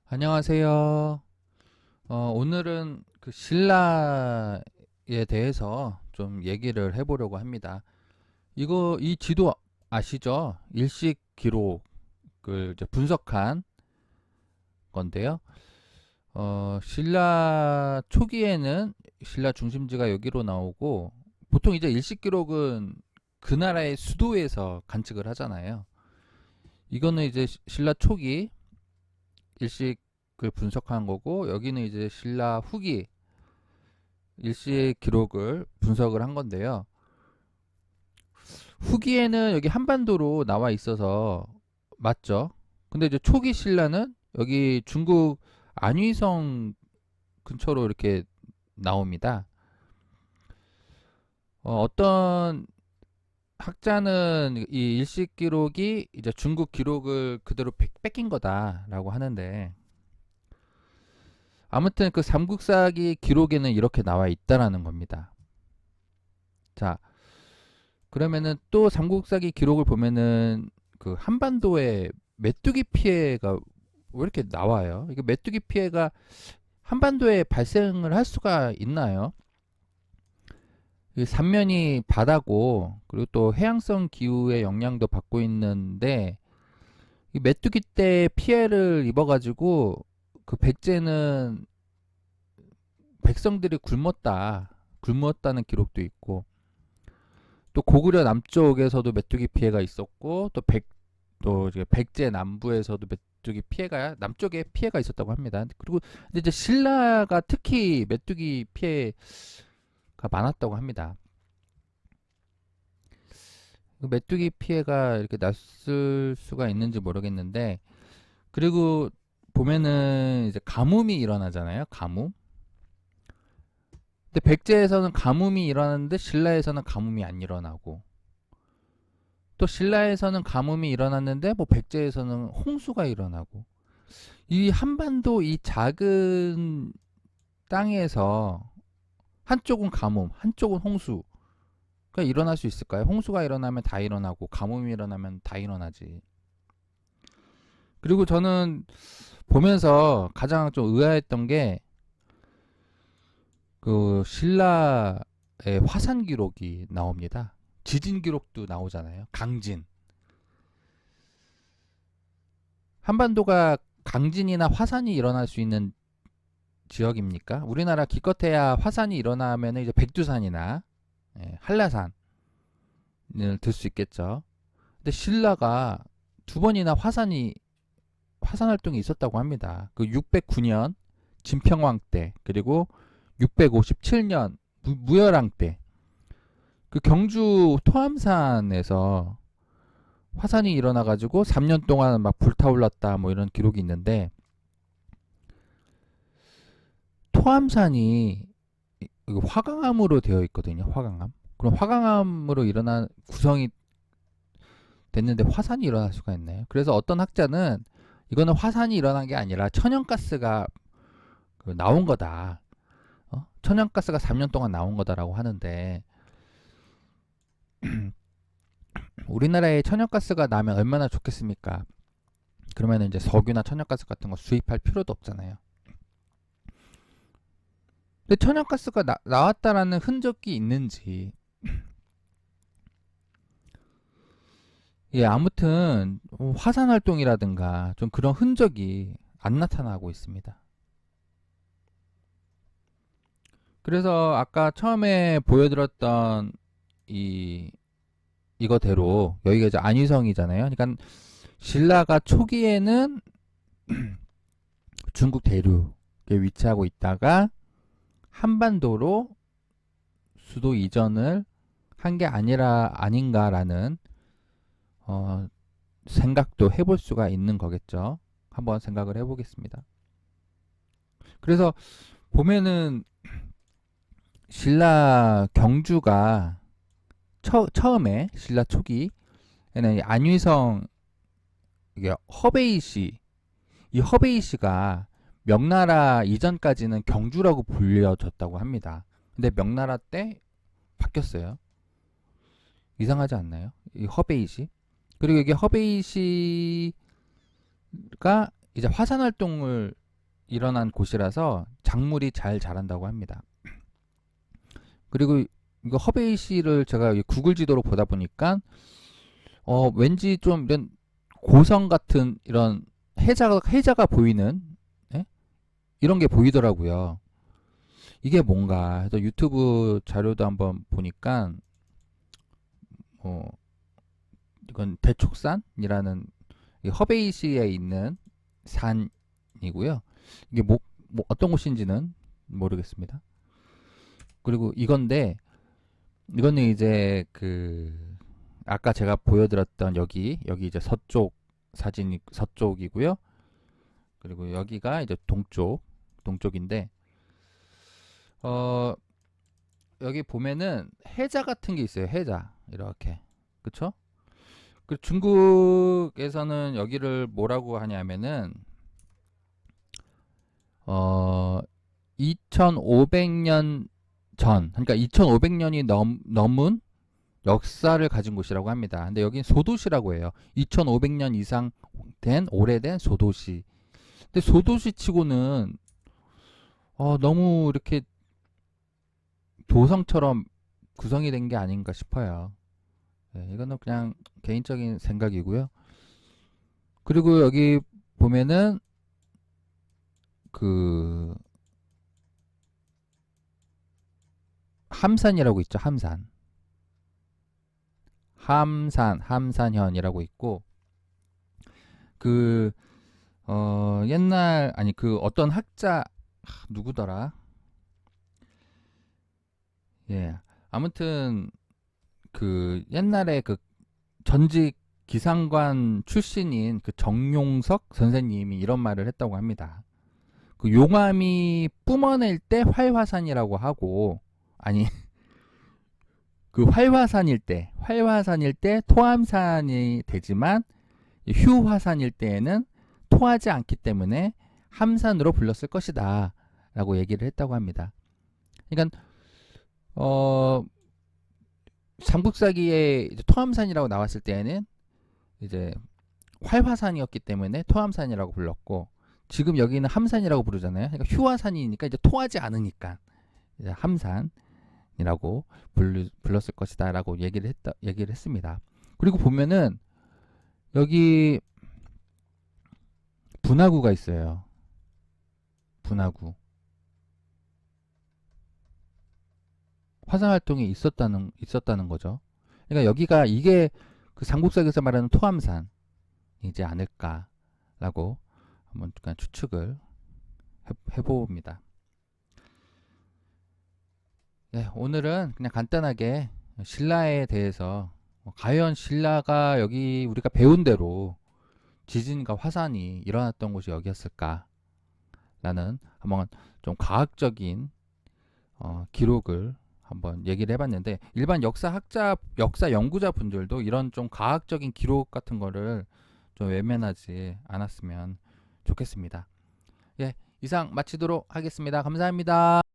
안녕하세요. 오늘은 그 신라에 대해서 좀 얘기를 해보려고 합니다. 이 지도 아시죠? 일식 기록을 이제 분석한 건데요. 신라 초기에는 신라 중심지가 여기로 나오고, 보통 이제 일식 기록은 그 나라의 수도에서 관측을 하잖아요. 이거는 이제 신라 초기 일식을 분석한 거고, 여기는 이제 신라 후기 일시 기록을 분석을 한 건데요. 후기에는 여기 한반도로 나와 있어서 맞죠? 근데 이제 초기 신라는 여기 중국 안위성 근처로 이렇게 나옵니다. 어떤 학자는 이 일식 기록이 이제 중국 기록을 그대로 뺏긴 거다라고 하는데, 아무튼 그 삼국사기 기록에는 이렇게 나와 있다라는 겁니다. 자, 그러면은 또 삼국사기 기록을 보면은 그 한반도에 메뚜기 피해가 왜 이렇게 나와요? 이게 메뚜기 피해가 한반도에 발생을 할 수가 있나요? 이 삼면이 바다고, 그리고 또 해양성 기후의 영향도 받고 있는데, 이 메뚜기 때 피해를 입어가지고 그 백제는 백성들이 굶었다는 기록도 있고, 또 고구려 남쪽에서도 메뚜기 피해가 있었고, 또 이제 백제 남부에서도 메뚜기 피해가 남쪽에 피해가 있었다고 합니다. 그리고 근데 이제 신라가 특히 메뚜기 피해가 많았다고 합니다. 그 메뚜기 피해가 이렇게 났을 수가 있는지 모르겠는데, 그리고 보면은 이제 가뭄이 일어나잖아요. 가뭄. 근데 백제에서는 가뭄이 일어나는데 신라에서는 가뭄이 안 일어나고, 또 신라에서는 가뭄이 일어났는데 뭐 백제에서는 홍수가 일어나고, 이 한반도 이 작은 땅에서 한쪽은 가뭄, 한쪽은 홍수가 일어날 수 있을까요? 홍수가 일어나면 다 일어나고 가뭄이 일어나면 다 일어나지. 그리고 저는 보면서 가장 좀 의아했던 게 그 신라의 화산 기록이 나옵니다. 지진 기록도 나오잖아요. 강진. 한반도가 강진이나 화산이 일어날 수 있는 지역입니까? 우리나라 기껏해야 화산이 일어나면 이제 백두산이나 한라산을 들 수 있겠죠. 근데 신라가 두 번이나 화산 활동이 있었다고 합니다. 그 609년 진평왕 때, 그리고 657년 무열왕 때, 그 경주 토암산에서 화산이 일어나가지고 3년 동안 막 불타올랐다 뭐 이런 기록이 있는데, 토암산이 화강암으로 되어 있거든요. 화강암. 그럼 화강암으로 일어난 구성이 됐는데 화산이 일어날 수가 있나요? 그래서 어떤 학자는 이거는 화산이 일어난 게 아니라 천연가스가 나온 거다. 천연가스가 3년 동안 나온 거다라고 하는데, 우리나라에 천연가스가 나면 얼마나 좋겠습니까? 그러면 이제 석유나 천연가스 같은 거 수입할 필요도 없잖아요. 근데 천연가스가 나왔다라는 흔적이 있는지, 예, 아무튼 화산 활동이라든가 좀 그런 흔적이 안 나타나고 있습니다. 그래서 아까 처음에 보여드렸던 이 이거대로 여기가 이제 안위성이잖아요. 그러니까 신라가 초기에는 중국 대륙에 위치하고 있다가 한반도로 수도 이전을 한 게 아닌가라는 어, 생각도 해볼 수가 있는 거겠죠. 한번 생각을 해보겠습니다. 그래서 보면은 신라 경주가 처음에 신라 초기에는 안위성, 이게 허베이시, 이 허베이시가 명나라 이전까지는 경주라고 불려졌다고 합니다. 근데 명나라 때 바뀌었어요. 이상하지 않나요? 이 허베이시. 그리고 이게 허베이시가 이제 화산 활동을 일어난 곳이라서 작물이 잘 자란다고 합니다. 그리고 이거 허베이시를 제가 구글 지도로 보다 보니까 왠지 좀 이런 고성 같은 이런 해자가 보이는, 예? 이런 게 보이더라고요. 이게 뭔가 해서 유튜브 자료도 한번 보니까 이건 대촉산이라는 허베이시에 있는 산이고요. 이게 뭐 어떤 곳인지는 모르겠습니다. 그리고 이거는 이제 그 아까 제가 보여드렸던 여기 이제 서쪽이고요. 그리고 여기가 이제 동쪽인데 여기 보면은 해자 같은 게 있어요. 해자 이렇게, 그쵸? 그 중국에서는 여기를 뭐라고 하냐면은 2500년 전, 그러니까 2500년이 넘은 역사를 가진 곳이라고 합니다. 근데 여긴 소도시라고 해요. 2500년 이상 된 오래된 소도시. 근데 소도시 치고는 너무 이렇게 도성처럼 구성이 된 게 아닌가 싶어요. 네, 이거는 그냥 개인적인 생각이고요. 그리고 여기 보면은 그 함산이라고 있죠. 함산현이라고 있고, 그 옛날 아니 그 어떤 학자 누구더라? 예. 아무튼 그 옛날에 그 전직 기상관 출신인 그 정용석 선생님이 이런 말을 했다고 합니다. 그 용암이 뿜어낼 때 활화산이라고 하고, 아니 그 활화산일 때 토암산이 되지만 휴화산일 때에는 토하지 않기 때문에 함산으로 불렀을 것이다 라고 얘기를 했다고 합니다. 그러니까 삼국사기에 토암산이라고 나왔을 때에는 이제 활화산이었기 때문에 토암산이라고 불렀고, 지금 여기는 함산이라고 부르잖아요. 그러니까 휴화산이니까 이제 토하지 않으니까 이제 함산이라고 불렀을 것이다 라고 얘기를 했습니다. 그리고 보면은 여기 분화구가 있어요. 분화구. 화산 활동이 있었다는 거죠. 그러니까 여기가 이게 그 삼국사에서 말하는 토암산이지 않을까라고 한번 그냥 추측을 해봅니다. 네, 오늘은 그냥 간단하게 신라에 대해서 과연 신라가 여기 우리가 배운 대로 지진과 화산이 일어났던 곳이 여기였을까 라는 한번 좀 과학적인 기록을 한번 얘기를 해봤는데, 일반 역사 연구자 분들도 이런 좀 과학적인 기록 같은 거를 좀 외면하지 않았으면 좋겠습니다. 예, 이상 마치도록 하겠습니다. 감사합니다.